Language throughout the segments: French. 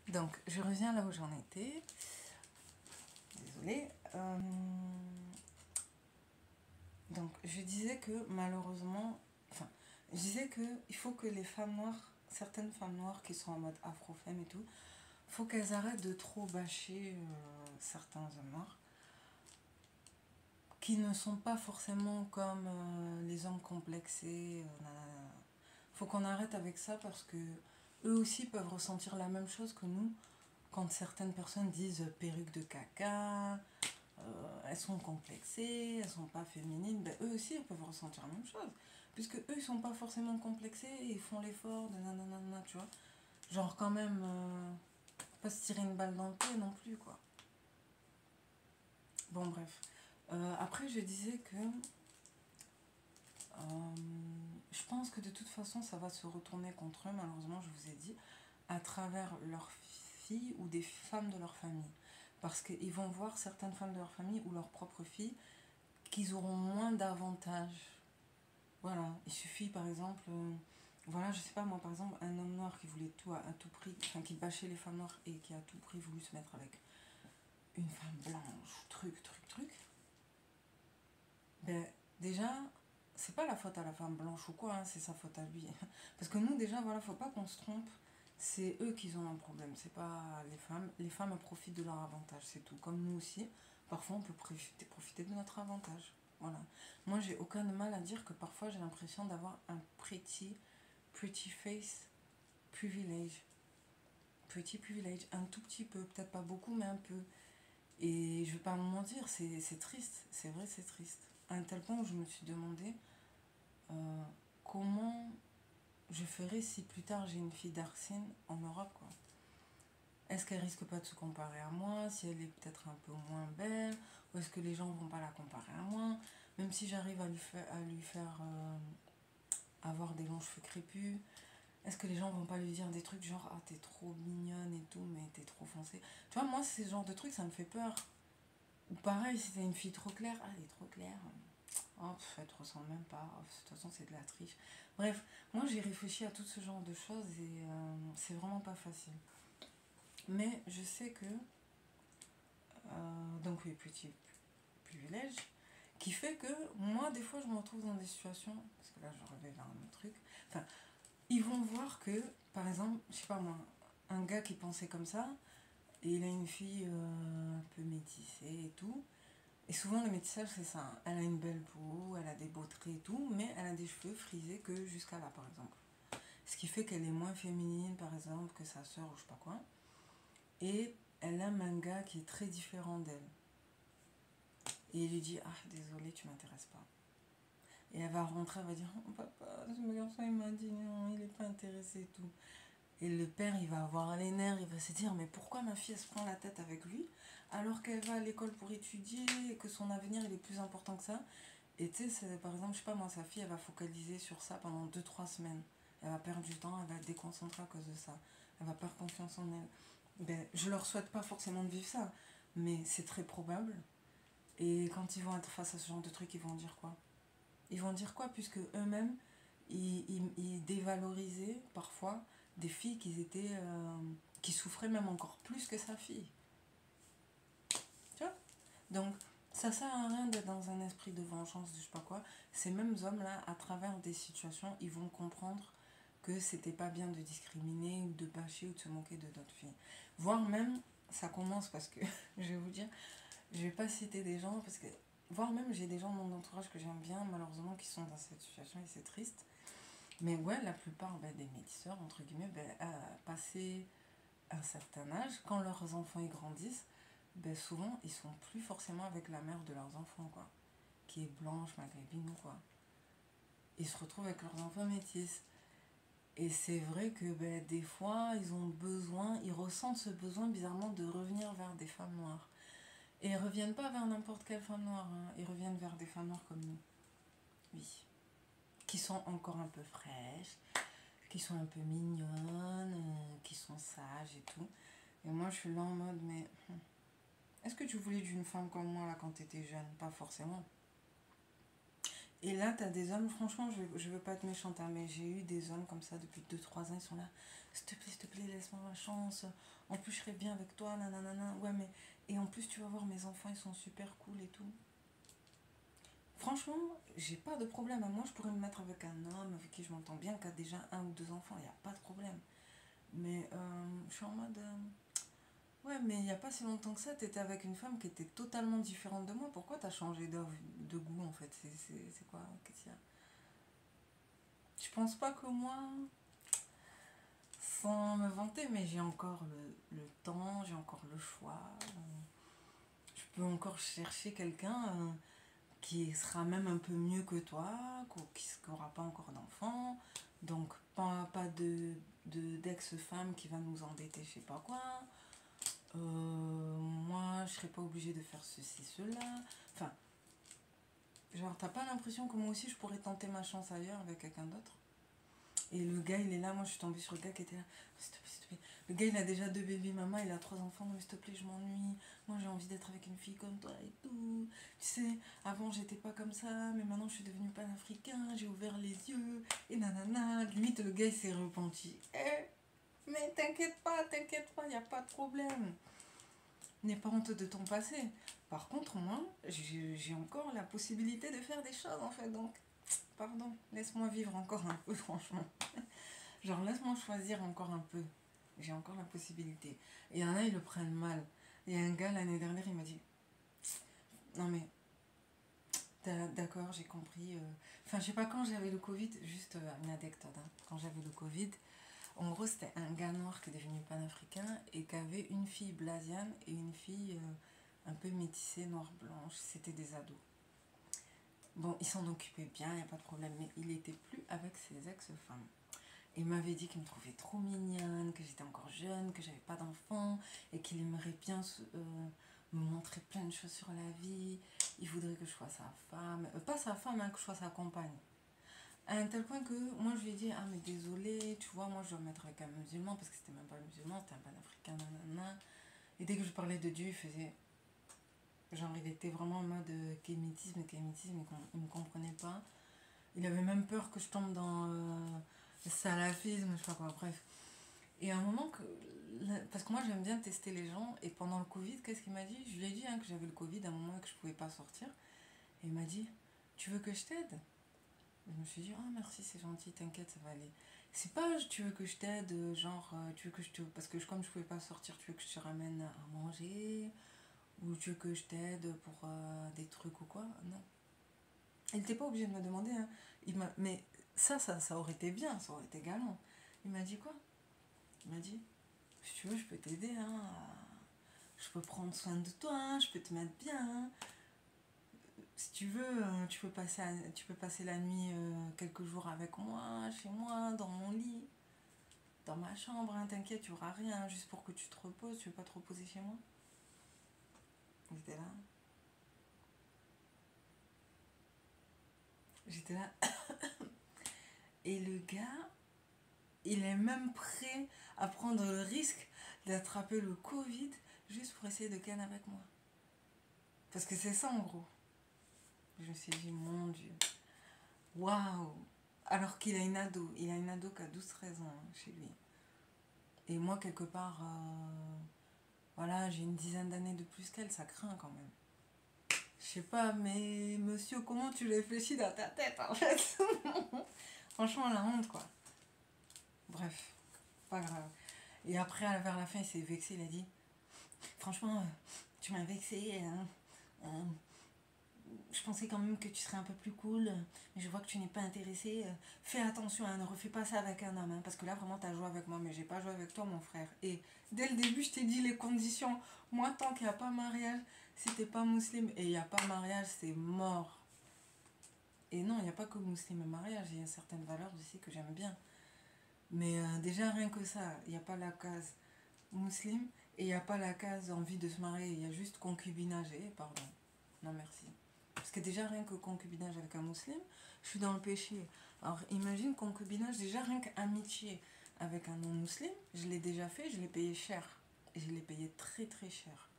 Donc, je reviens là où j'en étais. Désolée. Donc, je disais que malheureusement, je disais que il faut que les femmes noires, certaines femmes noires qui sont en mode afro-femme et tout, faut qu'elles arrêtent de trop bâcher certains hommes noirs qui ne sont pas forcément comme les hommes complexés. Faut qu'on arrête avec ça parce que eux aussi peuvent ressentir la même chose que nous quand certaines personnes disent perruque de caca, elles sont complexées, elles sont pas féminines, ben eux aussi ils peuvent ressentir la même chose. Puisque eux ils sont pas forcément complexés et ils font l'effort de nanana, tu vois. Genre quand même, pas se tirer une balle dans le pied non plus quoi. Bon bref. Après je disais que je pense que de toute façon ça va se retourner contre eux, malheureusement je vous ai dit, à travers leurs filles ou des femmes de leur famille. Parce qu'ils vont voir certaines femmes de leur famille ou leurs propres filles qu'ils auront moins d'avantages. Voilà, il suffit par exemple, voilà, je sais pas moi, par exemple, un homme noir qui voulait tout à tout prix, enfin qui bâchait les femmes noires et qui a à tout prix voulu se mettre avec une femme blanche, truc. Ben, déjà, c'est pas la faute à la femme blanche ou quoi, hein, c'est sa faute à lui. Parce que nous, déjà, voilà, faut pas qu'on se trompe. C'est eux qui ont un problème, c'est pas les femmes. Les femmes profitent de leur avantage, c'est tout. Comme nous aussi, parfois on peut profiter de notre avantage. Voilà. Moi, j'ai aucun mal à dire que parfois j'ai l'impression d'avoir un pretty face privilege. Pretty privilege, un tout petit peu, peut-être pas beaucoup, mais un peu. Et je vais pas me mentir, c'est triste, c'est vrai, c'est triste. À un tel point où je me suis demandé euh, comment je ferais si plus tard j'ai une fille d'Arsène en Europe, quoi. Est-ce qu'elle risque pas de se comparer à moi, si elle est peut-être un peu moins belle, ou est-ce que les gens vont pas la comparer à moi, même si j'arrive à lui faire avoir des longs cheveux crépus, est-ce que les gens vont pas lui dire des trucs genre ah t'es trop mignonne et tout, mais t'es trop foncée. Tu vois, moi, ces genres de trucs, ça me fait peur. Ou pareil, si t'es une fille trop claire, ah, elle est trop claire. Oh, elle te ressemble même pas. Oh, de toute façon, c'est de la triche. Bref, moi, j'ai réfléchi à tout ce genre de choses et c'est vraiment pas facile. Mais je sais que, donc oui, petit privilège, qui fait que moi, des fois, je me retrouve dans des situations, parce que là, je reviens vers un autre truc. Enfin, ils vont voir que, par exemple, je sais pas moi, un gars qui pensait comme ça, et il a une fille un peu métissée et tout. Et souvent, le métissage, c'est ça. Elle a une belle peau, elle a des beaux traits et tout, mais elle a des cheveux frisés que jusqu'à là, par exemple. Ce qui fait qu'elle est moins féminine, par exemple, que sa sœur ou je sais pas quoi. Et elle aime un gars qui est très différent d'elle. Et il lui dit ah, désolé, tu m'intéresses pas. Et elle va rentrer, elle va dire oh, papa, ce garçon, il m'a dit non, il est pas intéressé et tout. Et le père, il va avoir les nerfs, il va se dire mais pourquoi ma fille, elle se prend la tête avec lui alors qu'elle va à l'école pour étudier et que son avenir, il est plus important que ça. Et tu sais, par exemple, je sais pas moi, sa fille, elle va focaliser sur ça pendant 2 3 semaines. Elle va perdre du temps, elle va être déconcentrée à cause de ça. Elle va perdre confiance en elle. Ben, je leur souhaite pas forcément de vivre ça, mais c'est très probable. Et quand ils vont être face à ce genre de truc, ils vont dire quoi? Ils vont dire quoi puisque eux-mêmes, ils dévalorisaient parfois des filles qui souffraient même encore plus que sa fille. Tu vois? Donc, ça sert à rien d'être dans un esprit de vengeance, de je sais pas quoi. Ces mêmes hommes-là, à travers des situations, ils vont comprendre que c'était pas bien de discriminer ou de bâcher ou de se moquer de d'autres filles. Voire même, ça commence parce que, je vais vous dire, je vais pas citer des gens parce que, voire même, j'ai des gens dans mon entourage que j'aime bien, malheureusement, qui sont dans cette situation et c'est triste. Mais ouais, la plupart des métisseurs, entre guillemets, passé un certain âge, quand leurs enfants y grandissent, souvent ils sont plus forcément avec la mère de leurs enfants, quoi, qui est blanche, maghrébine ou quoi. Ils se retrouvent avec leurs enfants métis. Et c'est vrai que des fois, ils ont besoin, ils ressentent ce besoin bizarrement de revenir vers des femmes noires. Et ils reviennent pas vers n'importe quelle femme noire, hein. Ils reviennent vers des femmes noires comme nous. Oui. Qui sont encore un peu fraîches, qui sont un peu mignonnes, qui sont sages et tout. Et moi, je suis là en mode, mais est-ce que tu voulais d'une femme comme moi là quand t'étais jeune? Pas forcément. Et là, t'as des hommes, franchement, je veux pas être méchante, hein, mais j'ai eu des hommes comme ça depuis 2 3 ans, ils sont là, s'il te plaît, laisse-moi ma chance. En plus, je serai bien avec toi, nanana. Ouais, mais. Et en plus, tu vas voir, mes enfants, ils sont super cool et tout. Franchement, j'ai pas de problème. Moi, je pourrais me mettre avec un homme avec qui je m'entends bien, qui a déjà un ou deux enfants, il n'y a pas de problème. Mais je suis en mode. Ouais, mais il n'y a pas si longtemps que ça, t'étais avec une femme qui était totalement différente de moi. Pourquoi t'as changé de goût en fait? C'est quoi? Qu'est-ce qu'il y a? Je pense pas que moi, sans me vanter, mais j'ai encore le temps, j'ai encore le choix. Je peux encore chercher quelqu'un qui sera même un peu mieux que toi, qui n'aura pas encore d'enfant, donc pas d'ex-femme qui va nous endetter, je sais pas quoi. Moi, je serais pas obligée de faire ceci, cela. Enfin, genre, t'as pas l'impression que moi aussi je pourrais tenter ma chance ailleurs avec quelqu'un d'autre? Et le gars, il est là, moi je suis tombée sur le gars qui était là. S'il te plaît, s'il te plaît. Le gars, il a déjà 2 baby mamas, il a 3 enfants. Non, mais s'il te plaît, je m'ennuie. Moi, j'ai envie d'être avec une fille comme toi et tout. Tu sais, avant, j'étais pas comme ça, mais maintenant, je suis devenue panafricain. J'ai ouvert les yeux. Et nanana. Limite, le gars, il s'est repenti. Mais t'inquiète pas, y a pas de problème. N'aie pas honte de ton passé. Par contre, moi, j'ai encore la possibilité de faire des choses, en fait. Donc, pardon, laisse-moi vivre encore un peu, franchement. Genre, laisse-moi choisir encore un peu. J'ai encore la possibilité. Et il y en a, ils le prennent mal. Il y a un gars, l'année dernière, il m'a dit, non mais, d'accord, j'ai compris. Enfin, je sais pas, quand j'avais le Covid, juste une anecdote, hein. Quand j'avais le Covid, en gros, c'était un gars noir qui est devenu panafricain et qui avait une fille blasiane et une fille un peu métissée, noire-blanche. C'était des ados. Bon, il s'en occupait bien, il n'y a pas de problème, mais il était plus avec ses ex-femmes. Il m'avait dit qu'il me trouvait trop mignonne, que j'étais encore jeune, que j'avais pas d'enfant et qu'il aimerait bien me montrer plein de choses sur la vie. Il voudrait que je sois sa femme, pas sa femme, hein, que je sois sa compagne. À un tel point que moi je lui ai dit, ah mais désolé, tu vois, moi je dois me mettre avec un musulman parce que c'était même pas un musulman, c'était un panafricain, nanana. Et dès que je parlais de Dieu, il faisait. Genre, il était vraiment en mode kémitisme, il me comprenait pas. Il avait même peur que je tombe dans le salafisme, je sais pas quoi, bref. Et à un moment, parce que moi j'aime bien tester les gens, et pendant le Covid, qu'est-ce qu'il m'a dit? Je lui ai dit hein, que j'avais le Covid à un moment et que je pouvais pas sortir. Et il m'a dit, tu veux que je t'aide? Je me suis dit, oh merci, c'est gentil, t'inquiète, ça va aller. C'est pas, tu veux que je t'aide, genre, tu veux que je te. Parce que comme je pouvais pas sortir, tu veux que je te ramène à manger? Ou tu veux que je t'aide pour des trucs ou quoi? Non. Il n'était pas obligé de me demander, hein. Mais ça aurait été bien, ça aurait été galant. Il m'a dit quoi? Il m'a dit, si tu veux, je peux t'aider, hein. Je peux prendre soin de toi, hein, je peux te mettre bien, hein. Si tu veux, tu peux passer la nuit quelques jours avec moi, chez moi, dans mon lit, dans ma chambre, hein, t'inquiète, tu auras rien, hein, juste pour que tu te reposes, tu veux pas te reposer chez moi? J'étais là. J'étais là. Et le gars, il est même prêt à prendre le risque d'attraper le Covid juste pour essayer de ken avec moi. Parce que c'est ça en gros. Je me suis dit, mon Dieu, waouh! Alors qu'il a une ado, il a une ado qui a 12 13 ans hein, chez lui. Et moi, quelque part, voilà, j'ai une dizaine d'années de plus qu'elle, ça craint quand même. Je sais pas, mais monsieur, comment tu réfléchis dans ta tête en fait? Franchement, la honte quoi. Bref, pas grave. Et après, vers la fin, il s'est vexé, il a dit, franchement, tu m'as vexé, hein. Je pensais quand même que tu serais un peu plus cool, mais je vois que tu n'es pas intéressé. Fais attention, hein, ne refais pas ça avec un homme, hein, parce que là vraiment t'as joué avec moi, mais j'ai pas joué avec toi, mon frère. Et dès le début, je t'ai dit les conditions. Moi, tant qu'il n'y a pas mariage, si t'es pas musulman et il n'y a pas mariage, c'est mort. Et non, il n'y a pas que musulman et mariage, il y a certaines valeurs aussi que j'aime bien. Mais déjà, rien que ça, il n'y a pas la case musulman et il n'y a pas la case envie de se marier, il y a juste concubinage. Et pardon, non merci. Parce que déjà, rien que concubinage avec un musulman, je suis dans le péché. Alors imagine concubinage, déjà rien qu'amitié avec un non-musulman, je l'ai déjà fait, je l'ai payé cher. Et je l'ai payé très très cher.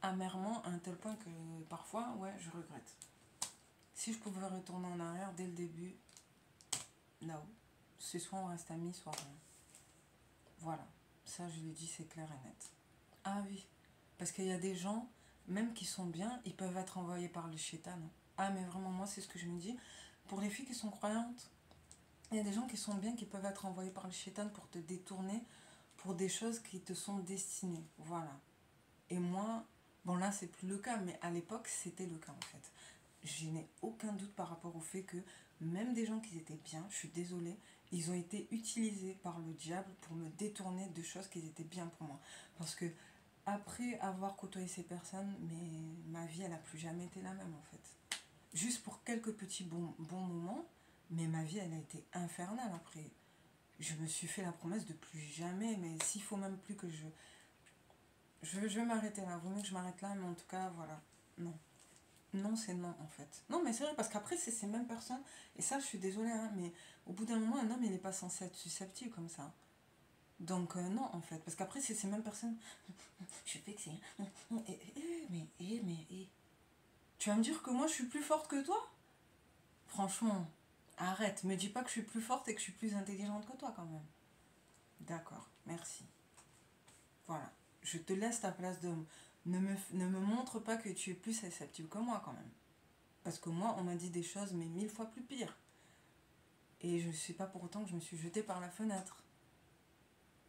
Amèrement, à un tel point que parfois, ouais, je regrette. si je pouvais retourner en arrière dès le début, no. C'est soit on reste amis, soit rien. Voilà. Ça, je l'ai dit, c'est clair et net. Ah oui. Parce qu'il y a des gens, même qui sont bien, ils peuvent être envoyés par le shaitan. Ah, mais vraiment, moi, c'est ce que je me dis. Pour les filles qui sont croyantes, il y a des gens qui sont bien, qui peuvent être envoyés par le shaitan pour te détourner pour des choses qui te sont destinées. Voilà. Et moi, bon là, c'est plus le cas, mais à l'époque, c'était le cas en fait. Je n'ai aucun doute par rapport au fait que même des gens qui étaient bien, je suis désolée, ils ont été utilisés par le diable pour me détourner de choses qui étaient bien pour moi. Parce que après avoir côtoyé ces personnes, mais ma vie, elle n'a plus jamais été la même en fait. Juste pour quelques petits bons moments, mais ma vie, elle a été infernale après. Je me suis fait la promesse de plus jamais, mais s'il faut même plus que je vais m'arrêter là. Vaut mieux que je m'arrête là, mais en tout cas, voilà. Non. Non, c'est non, en fait. Non, mais c'est vrai, parce qu'après, c'est ces mêmes personnes. Et ça, je suis désolée, hein, mais au bout d'un moment, un homme, il n'est pas censé être susceptible comme ça. Donc, non, en fait. Parce qu'après, c'est ces mêmes personnes. Je suis vexée. Mais. Tu vas me dire que moi, je suis plus forte que toi? Franchement, arrête. Me dis pas que je suis plus forte et que je suis plus intelligente que toi, quand même. D'accord, merci. Voilà. Je te laisse ta place d'homme. Ne me montre pas que tu es plus susceptible que moi quand même. Parce que moi, on m'a dit des choses, mais 1000 fois plus pires. Et je ne sais pas pour autant que je me suis jetée par la fenêtre.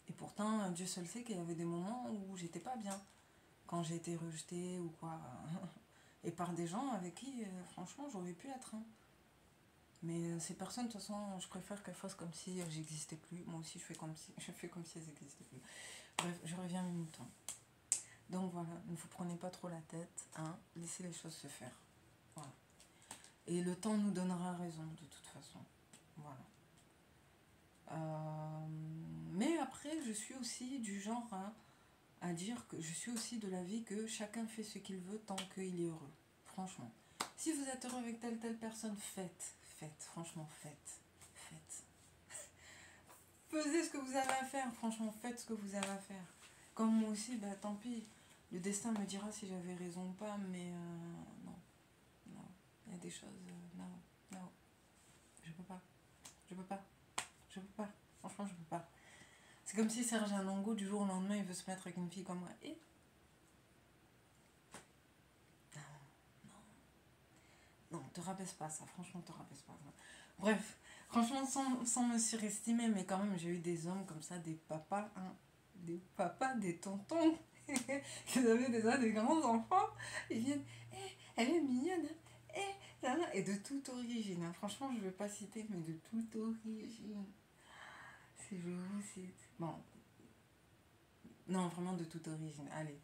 Et pourtant, Dieu seul sait qu'il y avait des moments où j'étais pas bien. Quand j'ai été rejetée ou quoi. Et par des gens avec qui, franchement, j'aurais pu être. Hein. Mais ces personnes, de toute façon, je préfère qu'elles fassent comme si j'existais plus. Moi aussi, je fais comme si elles n'existaient plus. Bref, je reviens à mes moutons. Donc voilà, ne vous prenez pas trop la tête, hein, laissez les choses se faire. Voilà. Et le temps nous donnera raison de toute façon. Voilà. Mais après, je suis aussi du genre à dire que je suis aussi de l'avis que chacun fait ce qu'il veut tant qu'il est heureux. Franchement. Si vous êtes heureux avec telle personne, faites. Franchement, faites. Faisez ce que vous avez à faire, franchement, faites ce que vous avez à faire. Comme moi aussi, bah tant pis. Le destin me dira si j'avais raison ou pas, mais non. Il y a des choses, non. Je peux pas. Franchement, je peux pas. C'est comme si Serge Anongo, du jour au lendemain, il veut se mettre avec une fille comme moi. Et non, te rabaisse pas ça. Franchement, te rabaisse pas ça. Bref, franchement, sans me surestimer, mais quand même, j'ai eu des hommes comme ça, des papas, hein, des papas, des tontons, qui avaient déjà des grands enfants. Ils viennent, elle est mignonne, et de toute origine. Hein. Franchement, je ne vais pas citer, mais de toute origine. Si je vous cite. Bon. Non, vraiment de toute origine. Allez.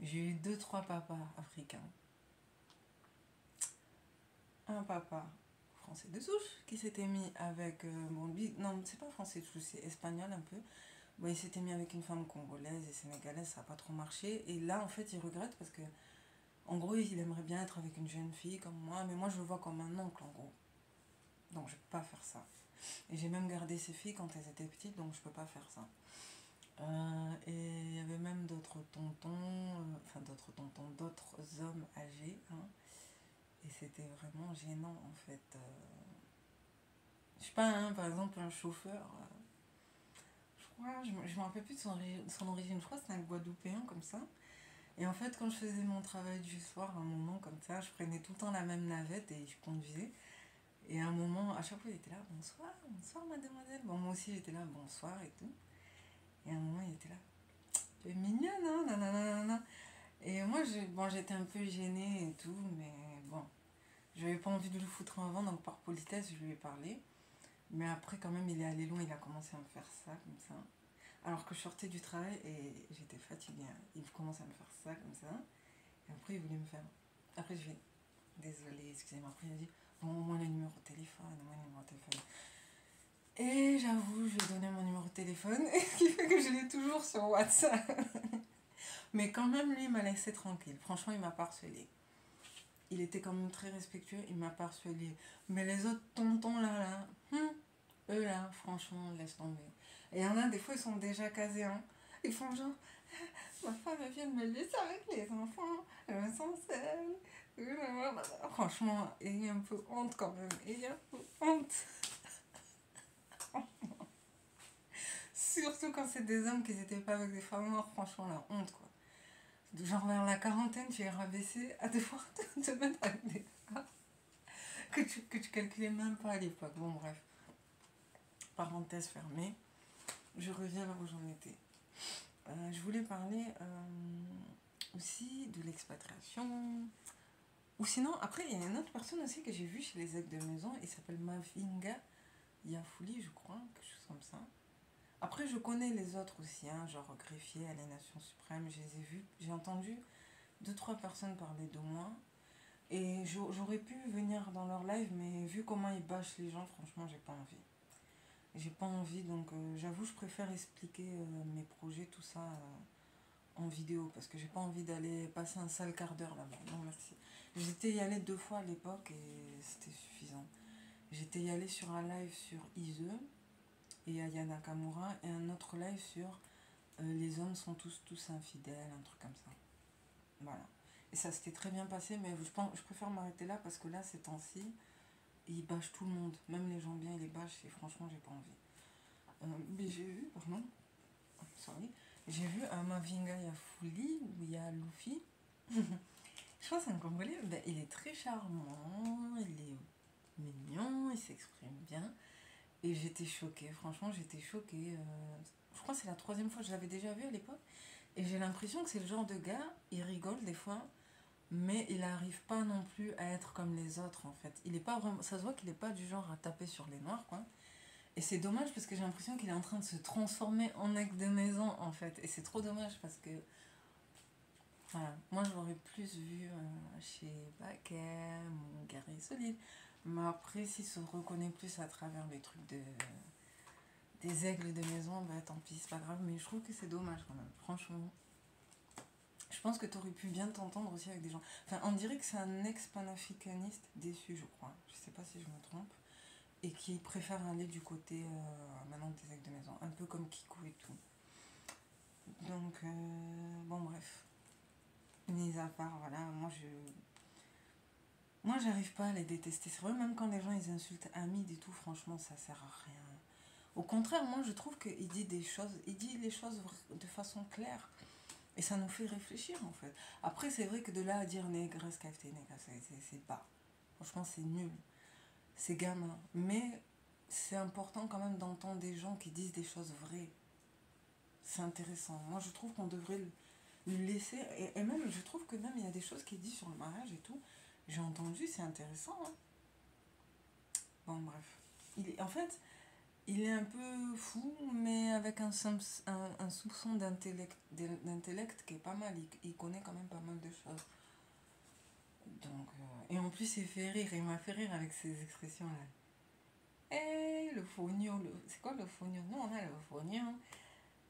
J'ai eu 2-3 papas africains. Un papa français de souche qui s'était mis avec. Bon, lui, non, c'est pas français de souche, c'est espagnol un peu. Bon, il s'était mis avec une femme congolaise et sénégalaise, ça n'a pas trop marché. Et là, en fait, il regrette parce que, en gros, il aimerait bien être avec une jeune fille comme moi, mais moi, je le vois comme un oncle, en gros. Donc, je peux pas faire ça. Et j'ai même gardé ces filles quand elles étaient petites, donc je peux pas faire ça. Et il y avait même d'autres tontons, d'autres hommes âgés. Hein, et c'était vraiment gênant en fait. Je sais pas, hein, par exemple, un chauffeur, je me rappelle plus de son origine, je crois que c'était un Guadeloupéen comme ça. Et en fait, quand je faisais mon travail du soir, à un moment comme ça, je prenais tout le temps la même navette et je conduisais. Et à un moment, à chaque fois, il était là, bonsoir mademoiselle. Bon, moi aussi, j'étais là, bonsoir et tout. Et à un moment, il était là, tu es mignonne, hein, nanana. Et moi, j'étais un peu gênée et tout, mais bon, j'avais pas envie de le foutre en avant, donc par politesse, je lui ai parlé. Mais après, quand même, il est allé loin, il a commencé à me faire ça, comme ça. Alors que je sortais du travail et j'étais fatiguée. Hein. Il commençait à me faire ça, comme ça. Et après, il voulait me faire. Après, je vais, désolée, excusez-moi. Après, il a dit, bon, au moins le numéro de téléphone, Et j'avoue, je lui ai donné mon numéro de téléphone, ce qui fait que je l'ai toujours sur WhatsApp. Mais quand même, lui, il m'a laissé tranquille. Franchement, il m'a pas harcelé. Il était quand même très respectueux, il m'a pas harcelé. Mais les autres tontons là, eux là, franchement, laisse tomber. Et il y en a, des fois, ils sont déjà casés. Hein. Ils font genre, Ma femme elle vient de me laisser avec les enfants, je me sens seule. Franchement, ayez un peu honte quand même, ayez un peu honte. Surtout quand c'est des hommes qui n'étaient pas avec des femmes noires, franchement, la honte quoi. Genre vers la quarantaine, tu es rabaissé à devoir te mettre avec des femmes que tu calculais même pas à l'époque. Bon, bref, parenthèse fermée. Je reviens là où j'en étais. Je voulais parler aussi de l'expatriation. Ou sinon, après, il y a une autre personne aussi que j'ai vue chez les aides de maison. Il s'appelle Mavinga Yafouli, je crois, quelque chose comme ça. Après, je connais les autres aussi, hein, genre greffier, aliénation suprême. Je les ai vus. J'ai entendu 2-3 personnes parler de moi. Et j'aurais pu venir dans leur live, mais vu comment ils bâchent les gens, franchement, j'ai pas envie. J'ai pas envie, donc j'avoue, je préfère expliquer mes projets, tout ça en vidéo, parce que j'ai pas envie d'aller passer un sale quart d'heure là-bas. Non, merci. J'étais y allée 2 fois à l'époque et c'était suffisant. J'étais y allée sur un live sur Ise et Aya Nakamura et un autre live sur les hommes sont tous infidèles, un truc comme ça. Voilà. Et ça s'était très bien passé, mais je préfère m'arrêter là parce que là, ces temps-ci, ils bâchent tout le monde. Même les gens bien, ils les bâchent et franchement, j'ai pas envie. Mais j'ai vu, pardon, sorry, j'ai vu un Mavinga Yafouli où il y a Luffy. Je pense que c'est un Congolais, ben, il est très charmant, il est mignon, il s'exprime bien. Et j'étais choquée, franchement, j'étais choquée. Je crois que c'est la 3e fois, je l'avais déjà vu à l'époque. Et j'ai l'impression que c'est le genre de gars, il rigole des fois, mais il n'arrive pas non plus à être comme les autres en fait. Il est pas vraiment, ça se voit qu'il n'est pas du genre à taper sur les noirs quoi. Et c'est dommage parce que j'ai l'impression qu'il est en train de se transformer en mec de maison en fait. Et c'est trop dommage parce que voilà, moi j'aurais plus vu chez Bakem ou Guerrier Solide. Mais après, s'il se reconnaît plus à travers les trucs des aigles de maison, bah tant pis, c'est pas grave. Mais je trouve que c'est dommage quand même, franchement. Je pense que tu aurais pu bien t'entendre aussi avec des gens. Enfin, on dirait que c'est un ex-panafricaniste déçu, je crois. Je sais pas si je me trompe. Et qui préfère aller du côté maintenant des aigles de maison. Un peu comme Kikou et tout. Donc, bon, bref. Mis à part, voilà, moi, j'arrive pas à les détester. C'est vrai, même quand les gens ils insultent Hamid et tout, franchement, ça sert à rien. Au contraire, moi, je trouve qu'il dit il dit les choses de façon claire. Et ça nous fait réfléchir, en fait. Après, c'est vrai que de là à dire négresse, café, négresse, c'est bas. Franchement, c'est nul. C'est gamin. Mais c'est important quand même d'entendre des gens qui disent des choses vraies. C'est intéressant. Moi, je trouve qu'on devrait le laisser. Et même, je trouve que même, il y a des choses qu'il dit sur le mariage et tout. J'ai entendu, c'est intéressant. Hein. Bon, bref. En fait, il est un peu fou, mais avec un soupçon d'intellect qui est pas mal. Il connaît quand même pas mal de choses. Donc, et en plus, il fait rire. Il m'a fait rire avec ces expressions-là. Eh, le fognon. C'est quoi le fognon? Nous, on a le fognon.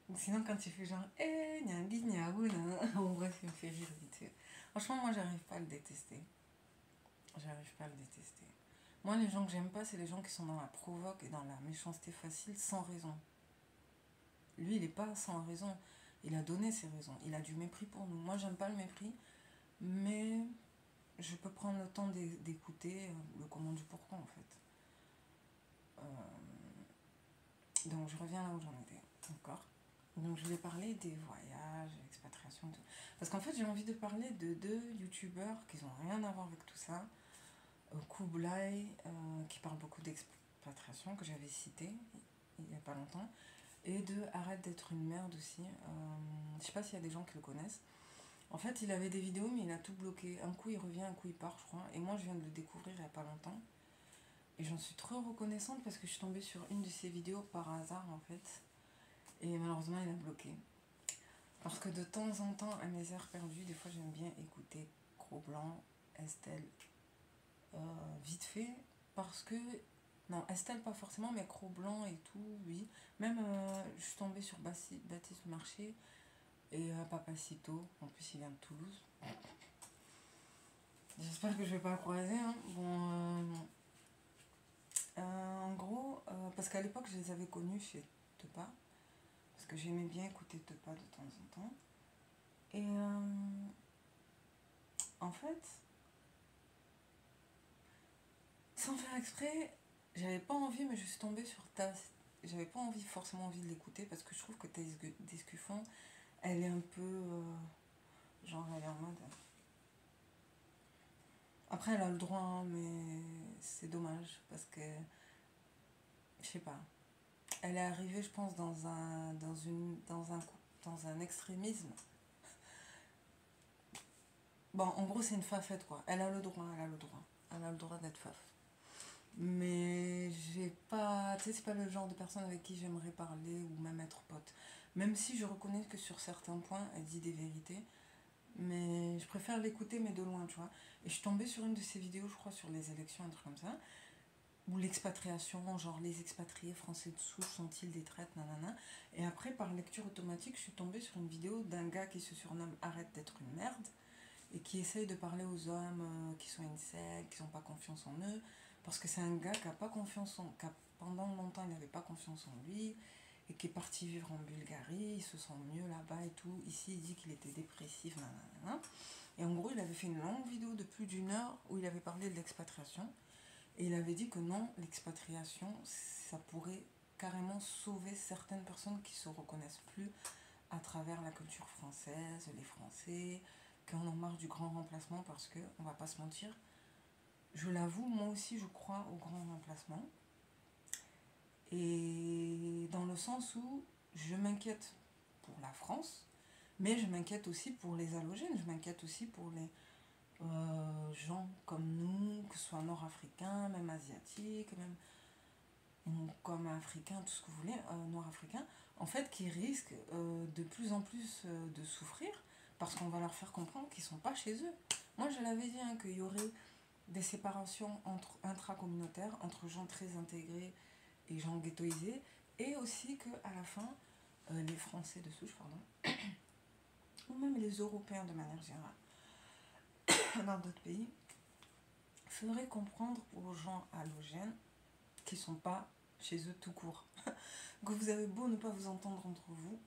Ou sinon, quand tu fais genre, eh, nyangui, nyagou, en bref, il me fait rire vite fait. Franchement, moi, j'arrive pas à le détester. J'arrive pas à le détester. Moi, les gens que j'aime pas, c'est les gens qui sont dans la provoque et dans la méchanceté facile sans raison. Lui, il est pas sans raison. Il a donné ses raisons. Il a du mépris pour nous. Moi, j'aime pas le mépris, mais je peux prendre le temps d'écouter le comment du pourquoi, en fait. Donc, je reviens là où j'en étais. D'accord. Donc, je vais parler des voyages, l'expatriation, tout. Parce qu'en fait, j'ai envie de parler de 2 youtubeurs qui n'ont rien à voir avec tout ça. Kublai, qui parle beaucoup d'expatriation, que j'avais cité il n'y a pas longtemps. Et de Arrête d'être une merde aussi. Je sais pas s'il y a des gens qui le connaissent. En fait, il avait des vidéos, mais il a tout bloqué. Un coup, il revient, un coup, il part, je crois. Et moi, je viens de le découvrir il n'y a pas longtemps. Et j'en suis trop reconnaissante parce que je suis tombée sur une de ses vidéos par hasard, en fait. Et malheureusement, il a bloqué. Parce que de temps en temps, à mes heures perdues, des fois, j'aime bien écouter Gros Blanc, Estelle, vite fait. Parce que non, Estelle pas forcément, mais Cro Blanc et tout, oui. Même, je suis tombée sur Baptiste Marché et Papacito. En plus, il vient de Toulouse. J'espère que je vais pas le croiser. Hein. Bon, en gros, parce qu'à l'époque, je les avais connus chez Tepa. Parce que j'aimais bien écouter Tepa de temps en temps. Et en fait, sans faire exprès, j'avais pas envie, mais je suis tombée sur ta. J'avais pas forcément envie de l'écouter parce que je trouve que ta discussion, elle est un peu. Genre, elle est en mode. Après, elle a le droit, hein, mais c'est dommage parce que. Je sais pas. Elle est arrivée, je pense, dans un extrémisme. Bon, en gros, c'est une fafette, quoi. Elle a le droit, elle a le droit. Elle a le droit d'être faf. Mais j'ai pas. Tu sais, c'est pas le genre de personne avec qui j'aimerais parler ou même être pote. Même si je reconnais que sur certains points, elle dit des vérités. Mais je préfère l'écouter, mais de loin, tu vois. Et je suis tombée sur une de ses vidéos, je crois, sur les élections, un truc comme ça. Ou l'expatriation, genre les expatriés français de souche sont-ils des traites, nanana. Et après, par lecture automatique, je suis tombée sur une vidéo d'un gars qui se surnomme Arrête d'être une merde et qui essaye de parler aux hommes qui sont incels, qui n'ont pas confiance en eux. Parce que c'est un gars qui a pas confiance en. Pendant longtemps, il n'avait pas confiance en lui et qui est parti vivre en Bulgarie, il se sent mieux là-bas et tout. Ici, il dit qu'il était dépressif, nanana. Et en gros, il avait fait une longue vidéo de plus d'1 heure où il avait parlé de l'expatriation. Et il avait dit que non, l'expatriation, ça pourrait carrément sauver certaines personnes qui se reconnaissent plus à travers la culture française, les Français, qu'on en marre du grand remplacement parce que, on va pas se mentir, je l'avoue, moi aussi je crois au grand remplacement. Et dans le sens où je m'inquiète pour la France, mais je m'inquiète aussi pour les halogènes, je m'inquiète aussi pour les gens comme nous, que ce soit nord-africains, même asiatiques, même comme africains, tout ce que vous voulez, nord-africains, en fait, qui risquent de plus en plus de souffrir parce qu'on va leur faire comprendre qu'ils ne sont pas chez eux. Moi, je l'avais dit, hein, qu'il y aurait des séparations intracommunautaires entre gens très intégrés et gens ghettoisés, et aussi qu'à la fin, les Français de souche, pardon, ou même les Européens de manière générale, dans d'autres pays, feraient comprendre aux gens halogènes qui ne sont pas chez eux tout court. Que vous avez beau ne pas vous entendre entre vous,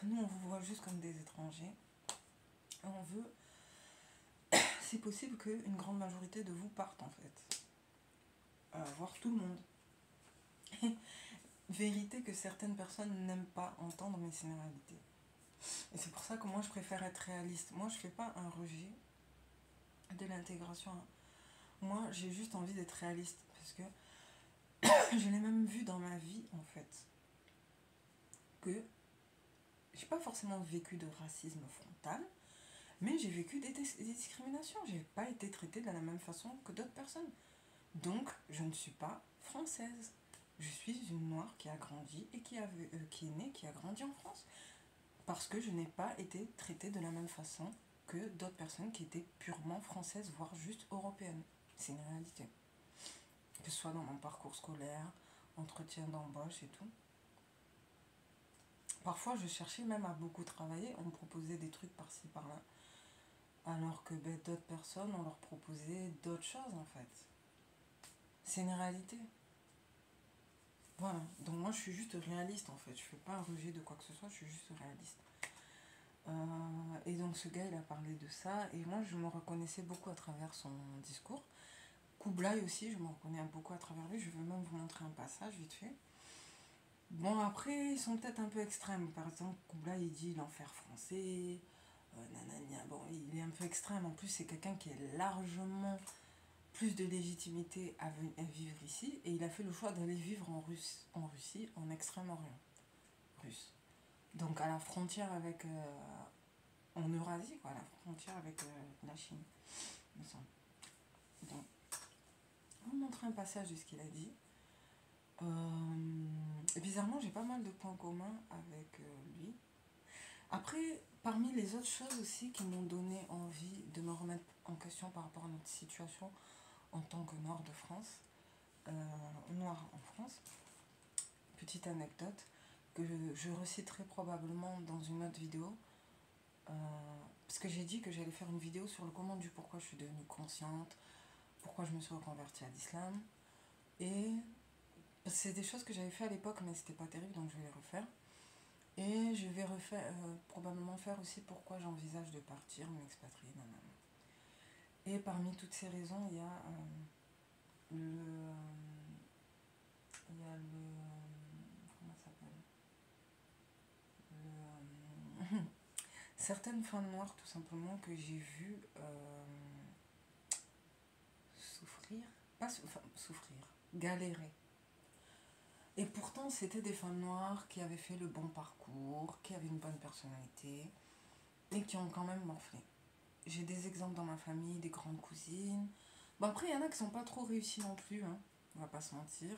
nous on vous voit juste comme des étrangers. Et on veut, si possible, qu'une grande majorité de vous parte en fait. Voir tout le monde. Vérité que certaines personnes n'aiment pas entendre, mais c'est une réalité. Et c'est pour ça que moi je préfère être réaliste. Moi je fais pas un rejet de l'intégration. Moi j'ai juste envie d'être réaliste. Parce que je l'ai même vu dans ma vie en fait. Que j'ai pas forcément vécu de racisme frontal, mais j'ai vécu des discriminations. J'ai pas été traitée de la même façon que d'autres personnes. Donc, je ne suis pas française. Je suis une noire qui a grandi et qui est née, qui a grandi en France. Parce que je n'ai pas été traitée de la même façon que d'autres personnes qui étaient purement françaises, voire juste européennes. C'est une réalité. Que ce soit dans mon parcours scolaire, entretien d'embauche et tout. Parfois, je cherchais même à beaucoup travailler. On me proposait des trucs par-ci, par-là. Alors que d'autres personnes, on leur proposait d'autres choses en fait. C'est une réalité. Voilà. Donc moi, je suis juste réaliste en fait. Je fais pas un rejet de quoi que ce soit, je suis juste réaliste. Et donc ce gars, il a parlé de ça. Et moi, je me reconnaissais beaucoup à travers son discours. Kublai aussi, je me reconnais beaucoup à travers lui. Je vais même vous montrer un passage vite fait. Bon, après, ils sont peut-être un peu extrêmes. Par exemple, Kublai, il dit l'enfer français. Nanania. Bon, il est un peu extrême. En plus, c'est quelqu'un qui est largement plus de légitimité à vivre ici. Et il a fait le choix d'aller vivre en Russie, en Extrême-Orient russe. Donc à la frontière avec... en Eurasie, quoi, à la frontière avec la Chine, me semble. Donc, je vais vous montrer un passage de ce qu'il a dit. Et bizarrement, j'ai pas mal de points communs avec lui. Après, parmi les autres choses aussi qui m'ont donné envie de me remettre en question par rapport à notre situation en tant que Noir de France, Noir en France, petite anecdote que je reciterai probablement dans une autre vidéo, parce que j'ai dit que j'allais faire une vidéo sur le comment du pourquoi je suis devenue consciente, pourquoi je me suis reconvertie à l'islam, et c'est des choses que j'avais fait à l'époque mais c'était pas terrible donc je vais les refaire. Et je vais refaire, probablement faire aussi pourquoi j'envisage de partir, m'expatrier. Et parmi toutes ces raisons, le, il y a comment ça s'appelle certaines femmes noires tout simplement que j'ai vues souffrir, pas enfin, souffrir, galérer. Et pourtant, c'était des femmes noires qui avaient fait le bon parcours, qui avaient une bonne personnalité et qui ont quand même morflé. J'ai des exemples dans ma famille, des grandes cousines. Bon, après, il y en a qui sont pas trop réussis non plus, hein, on va pas se mentir.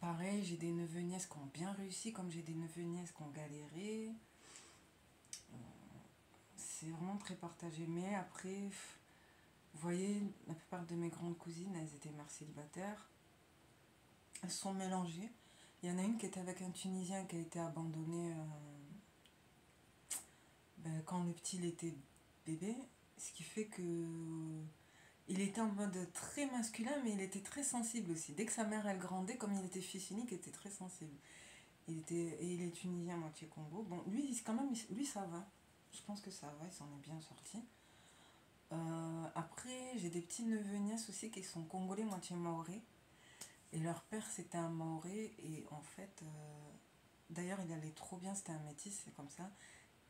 Pareil, j'ai des neveux-nièces qui ont bien réussi, comme j'ai des neveux-nièces qui ont galéré. C'est vraiment très partagé. Mais après, vous voyez, la plupart de mes grandes cousines, elles étaient mères célibataires. Elles se sont mélangées. Il y en a une qui était avec un Tunisien qui a été abandonné quand le petit il était bébé. Ce qui fait que il était en mode très masculin, mais il était très sensible aussi. Dès que sa mère elle grandait, comme il était fils unique, il était très sensible. Et il est tunisien, moitié Congo. Bon, lui, quand même, lui ça va. Je pense que ça va, il s'en est bien sorti. Après, j'ai des petits neveux et nièces aussi qui sont congolais, moitié maoré. Et leur père, c'était un maoré. Et en fait, d'ailleurs, il allait trop bien, c'était un métis, c'est comme ça.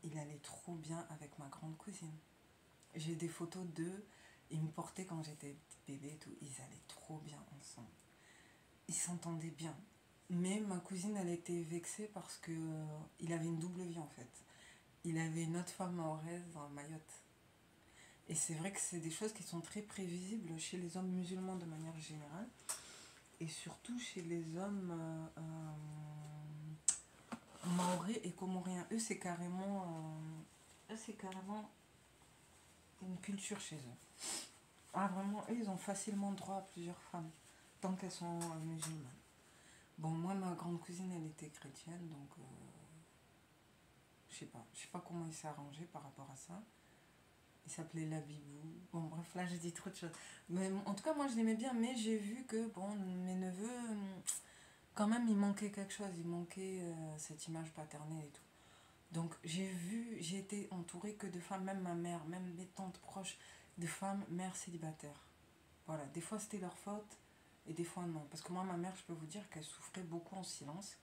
Il allait trop bien avec ma grande cousine. J'ai des photos d'eux. Ils me portaient quand j'étais bébé et tout. Ils allaient trop bien ensemble. Ils s'entendaient bien. Mais ma cousine, elle était vexée parce que il avait une double vie en fait. Il avait une autre femme mahoraise dans Mayotte. Et c'est vrai que c'est des choses qui sont très prévisibles chez les hommes musulmans de manière générale. Et surtout chez les hommes maorais et comoriens. Eux, c'est carrément une culture chez eux. Ah, vraiment, eux, ils ont facilement droit à plusieurs femmes, tant qu'elles sont musulmanes. Bon, moi, ma grande cousine, elle était chrétienne, donc je sais pas comment il s'est arrangé par rapport à ça. Il s'appelait Labibou. Bon, bref, là, j'ai dit trop de choses. Mais en tout cas, moi, je l'aimais bien, mais j'ai vu que, bon, mes neveux, quand même, il manquait quelque chose. Il manquait cette image paternelle et tout. Donc, j'ai été entourée que de femmes, même ma mère, même mes tantes proches, de femmes mères célibataires. Voilà, des fois, c'était leur faute, et des fois, non. Parce que moi, ma mère, je peux vous dire qu'elle souffrait beaucoup en silence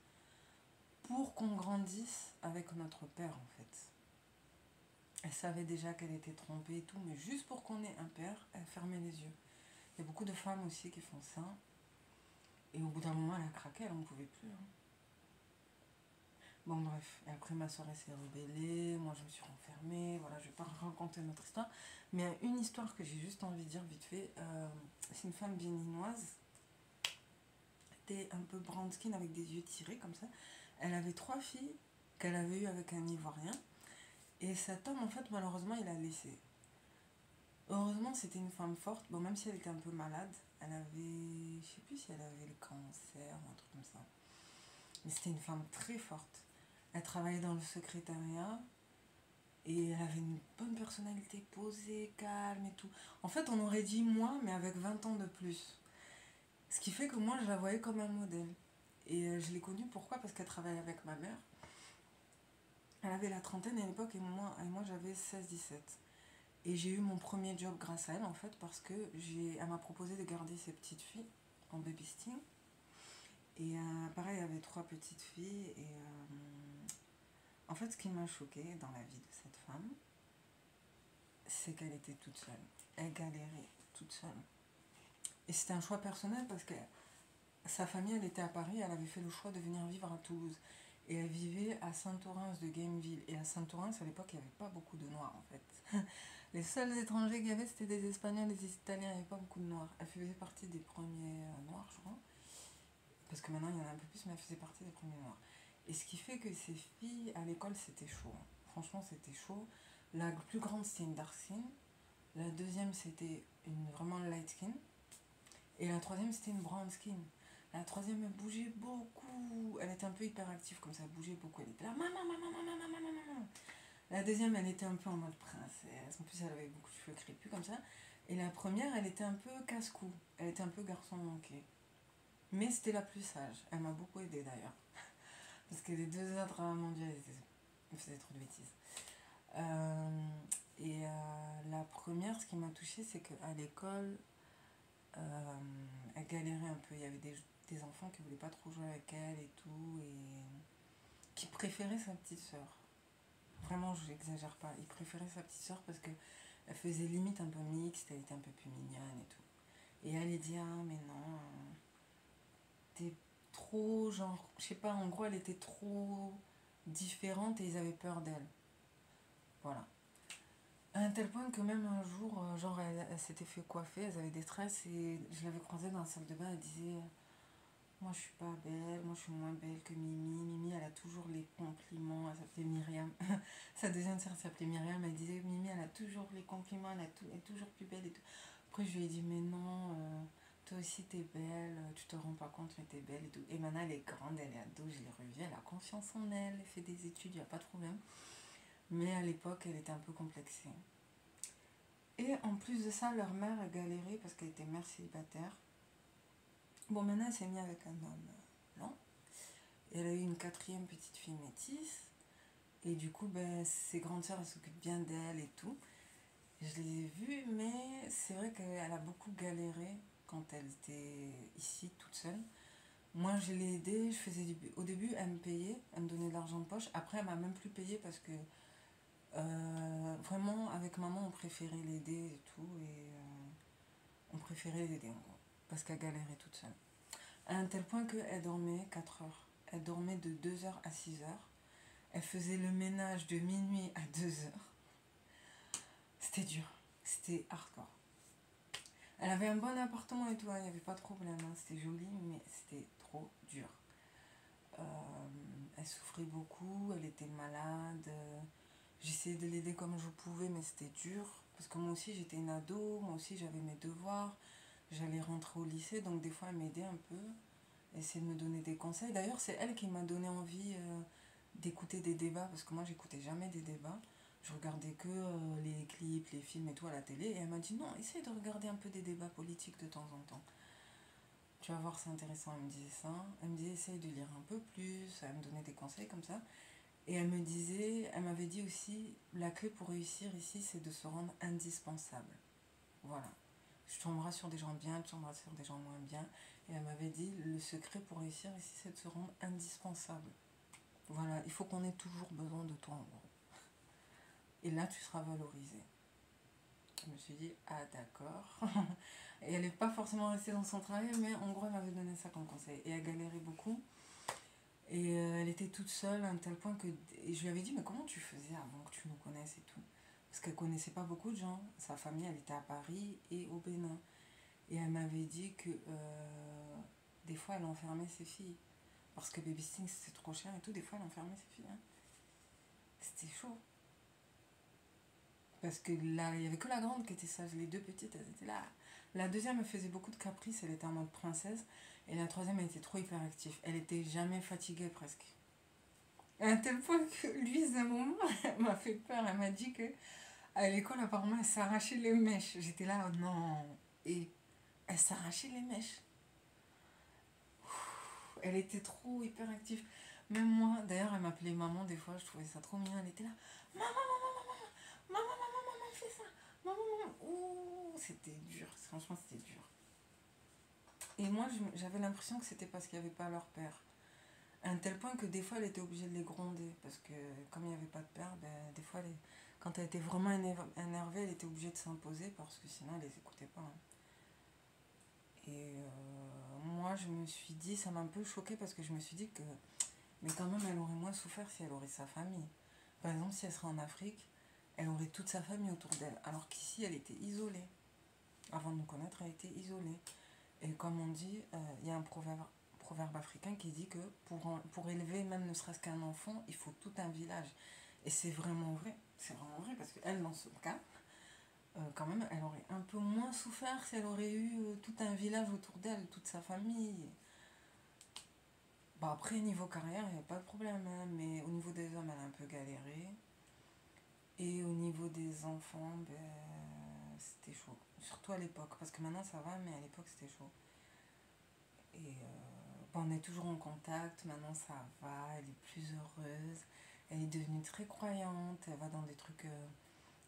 pour qu'on grandisse avec notre père, en fait. Elle savait déjà qu'elle était trompée et tout, mais juste pour qu'on ait un père, elle fermait les yeux. Il y a beaucoup de femmes aussi qui font ça. Et au bout d'un moment, elle a craqué, elle n'en pouvait plus. Hein. Bon, bref. Et après, ma soeur, elle s'est rebellée. Moi, je me suis renfermée. Voilà, je ne vais pas raconter notre histoire. Mais une histoire que j'ai juste envie de dire vite fait. C'est une femme béninoise. Elle était un peu brown skin avec des yeux tirés comme ça. Elle avait 3 filles qu'elle avait eues avec un Ivoirien. Et cet homme, en fait, malheureusement, il a laissé. Heureusement, c'était une femme forte. Bon, même si elle était un peu malade, elle avait. Je sais plus si elle avait le cancer ou un truc comme ça. Mais c'était une femme très forte. Elle travaillait dans le secrétariat et elle avait une bonne personnalité posée, calme et tout. En fait, on aurait dit moi, mais avec 20 ans de plus. Ce qui fait que moi, je la voyais comme un modèle. Et je l'ai connue pourquoi? Parce qu'elle travaillait avec ma mère. Elle avait la trentaine à l'époque et moi j'avais 16-17. Et j'ai eu mon premier job grâce à elle en fait parce que elle m'a proposé de garder ses petites filles en babysitting. Et pareil, il y avait 3 petites filles. Et en fait, ce qui m'a choqué dans la vie de cette femme, c'est qu'elle était toute seule. Elle galérait toute seule. Et c'était un choix personnel parce que sa famille, elle était à Paris, elle avait fait le choix de venir vivre à Toulouse. Et elle vivait à Saint-Orens de Gameville. Et à Saint-Orens, à l'époque, il n'y avait pas beaucoup de Noirs en fait. Les seuls étrangers qu'il y avait, c'était des Espagnols et des Italiens, il n'y avait pas beaucoup de Noirs. Elle faisait partie des premiers Noirs, je crois. Parce que maintenant, il y en a un peu plus, mais elle faisait partie des premiers Noirs. Et ce qui fait que ces filles, à l'école, c'était chaud. Franchement, c'était chaud. La plus grande, c'était une dark skin. La deuxième, c'était vraiment light skin. Et la troisième, c'était une brown skin. La troisième, elle bougeait beaucoup. Elle était un peu hyperactive, comme ça, elle bougeait beaucoup. Elle était là, maman, maman, maman, maman, maman, maman. La deuxième, elle était un peu en mode princesse. En plus, elle avait beaucoup de cheveux crépus comme ça. Et la première, elle était un peu casse-cou. Elle était un peu garçon manqué. Mais c'était la plus sage. Elle m'a beaucoup aidée d'ailleurs. Parce que les deux autres, mon Dieu, elles faisaient trop de bêtises. La première, ce qui m'a touchée, c'est qu'à l'école, elle galérait un peu. Il y avait des enfants qui voulaient pas trop jouer avec elle et tout, et qui préféraient sa petite sœur. Vraiment, je n'exagère pas. Ils préféraient sa petite sœur parce que elle faisait limite un peu mixte, elle était un peu plus mignonne et tout. Et elle dit, ah mais non, t'es trop, genre, je sais pas, en gros, elle était trop différente et ils avaient peur d'elle. Voilà. À un tel point que même un jour, genre, elle s'était fait coiffer, elle avait des tresses et je l'avais croisée dans la salle de bain, elle disait, moi je suis pas belle, moi je suis moins belle que Mimi. Mimi, elle a toujours les compliments, elle s'appelait Myriam. Sa deuxième sœur s'appelait Myriam, elle disait, Mimi, elle a toujours les compliments, elle est toujours plus belle et tout. Après, je lui ai dit, mais non, toi aussi t'es belle, tu te rends pas compte, mais t'es belle et tout. Et maintenant, elle est grande, elle est ado, je l'ai revue, elle a confiance en elle, elle fait des études, y a pas de problème. Mais à l'époque, elle était un peu complexée. Et en plus de ça, leur mère a galéré parce qu'elle était mère célibataire. Bon, maintenant, elle s'est mise avec un homme blanc. Et elle a eu une quatrième petite fille métisse. Et du coup, ben, ses grandes sœurs, elles s'occupent bien d'elle et tout. Je les ai vues, mais c'est vrai qu'elle a beaucoup galéré quand elle était ici, toute seule. Moi, je l'ai aidée, je faisais au début, elle me payait, elle me donnait de l'argent de poche. Après, elle m'a même plus payé parce que vraiment, avec maman, on préférait l'aider et tout. On préférait l'aider en gros. Parce qu'elle galérait toute seule. À un tel point qu'elle dormait 4 heures. Elle dormait de 2 heures à 6 heures. Elle faisait le ménage de minuit à 2 heures. C'était dur. C'était hardcore. Elle avait un bon appartement et tout, il n'y avait pas de problème. C'était joli, mais c'était trop dur. Euh, Elle souffrait beaucoup, elle était malade. J'essayais de l'aider comme je pouvais, mais c'était dur. Parce que moi aussi, j'étais une ado, moi aussi, j'avais mes devoirs. J'allais rentrer au lycée, donc des fois, elle m'aidait un peu. Essayer de me donner des conseils. D'ailleurs, c'est elle qui m'a donné envie d'écouter des débats, parce que moi, j'écoutais jamais des débats. Je regardais que les clips, les films et tout à la télé. Et elle m'a dit non, essaye de regarder un peu des débats politiques de temps en temps. Tu vas voir, c'est intéressant. Elle me disait ça. Elle me disait essaye de lire un peu plus. Elle me donnait des conseils comme ça. Et elle m'avait dit aussi, la clé pour réussir ici, c'est de se rendre indispensable. Voilà. Tu tomberas sur des gens bien, tu tomberas sur des gens moins bien. Et elle m'avait dit, le secret pour réussir ici, c'est de se rendre indispensable. Voilà, il faut qu'on ait toujours besoin de toi en gros. Et là, tu seras valorisé. Je me suis dit, ah d'accord. Et elle n'est pas forcément restée dans son travail, mais en gros, elle m'avait donné ça comme conseil. Et elle galérait beaucoup. Et elle était toute seule à un tel point que... Et je lui avais dit, mais comment tu faisais avant que tu nous connaisses et tout? Parce qu'elle connaissait pas beaucoup de gens. Sa famille, elle était à Paris et au Bénin. Et elle m'avait dit que des fois, elle enfermait ses filles. Parce que babysitting, c'était trop cher et tout. Des fois, elle enfermait ses filles. Hein. C'était chaud. Parce que là, il n'y avait que la grande qui était sage. Les deux petites, elles étaient là. La deuxième, elle faisait beaucoup de caprices. Elle était en mode princesse. Et la troisième, elle était trop hyperactive. Elle était jamais fatiguée presque. À un tel point que Louise, à un moment, elle m'a fait peur. Elle m'a dit que à l'école, apparemment, elle s'arrachait les mèches. J'étais là, oh non. Et elle s'arrachait les mèches. Elle était trop hyperactive. Même moi, d'ailleurs, elle m'appelait maman des fois. Je trouvais ça trop mignon. Elle était là, maman, maman, maman, fais ça. Maman, maman. Ouh, c'était dur. Franchement, c'était dur. Et moi, j'avais l'impression que c'était parce qu'il n'y avait pas leur père. À un tel point que des fois, elle était obligée de les gronder. Parce que comme il n'y avait pas de père, ben, des fois, quand elle était vraiment énervée, elle était obligée de s'imposer parce que sinon, elle les écoutait pas. Hein. Et moi, je me suis dit, ça m'a un peu choquée parce que je me suis dit que, mais quand même, elle aurait moins souffert si elle aurait sa famille. Par exemple, si elle serait en Afrique, elle aurait toute sa famille autour d'elle. Alors qu'ici, elle était isolée. Avant de nous connaître, elle était isolée. Et comme on dit, il y a un proverbe africain qui dit que pour élever même ne serait-ce qu'un enfant, il faut tout un village. Et c'est vraiment vrai. C'est vraiment vrai parce qu'elle, dans ce cas, quand même, elle aurait un peu moins souffert si elle aurait eu tout un village autour d'elle, toute sa famille. Bon, après, niveau carrière, il n'y a pas de problème, hein, mais au niveau des hommes, elle a un peu galéré. Et au niveau des enfants, ben, c'était chaud. Surtout à l'époque, parce que maintenant ça va, mais à l'époque c'était chaud. Et bon, on est toujours en contact, maintenant ça va, elle est plus heureuse, elle est devenue très croyante, elle va dans des trucs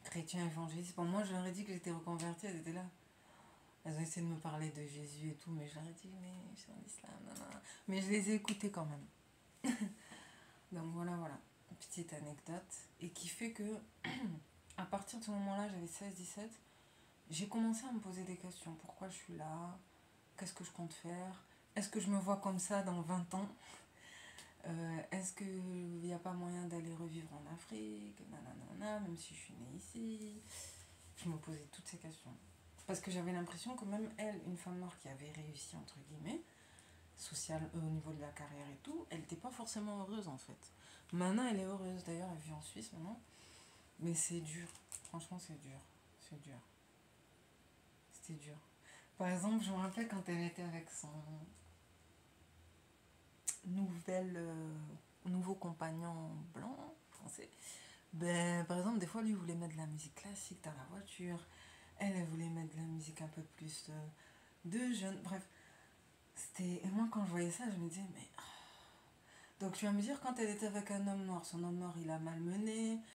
chrétiens évangélistes. Bon, moi je leur ai dit que j'étais reconvertie, elles étaient là. Elles ont essayé de me parler de Jésus et tout, mais je leur ai dit, mais je suis en islam, nanana. Mais je les ai écoutées quand même. Donc voilà, voilà, une petite anecdote. Et qui fait que, à partir de ce moment-là, j'avais 16-17, j'ai commencé à me poser des questions. Pourquoi je suis là? Qu'est-ce que je compte faire? Est-ce que je me vois comme ça dans 20 ans? Est-ce qu'il n'y a pas moyen d'aller revivre en Afrique? Nanana, même si je suis née ici. Je me posais toutes ces questions. Parce que j'avais l'impression que même elle, une femme noire qui avait réussi, entre guillemets, social, au niveau de la carrière et tout, elle n'était pas forcément heureuse en fait. Maintenant, elle est heureuse. D'ailleurs, elle vit en Suisse maintenant. Mais c'est dur. Franchement, c'est dur. C'est dur. C'était dur. Par exemple, je me rappelle quand elle était avec son nouveau compagnon blanc, français. Ben, par exemple, des fois, lui voulait mettre de la musique classique dans la voiture. Elle voulait mettre de la musique un peu plus de jeunes. Bref, c'était. Et moi, quand je voyais ça, je me disais, mais. Donc, tu vas me dire, quand elle était avec un homme noir, son homme noir, il a malmené,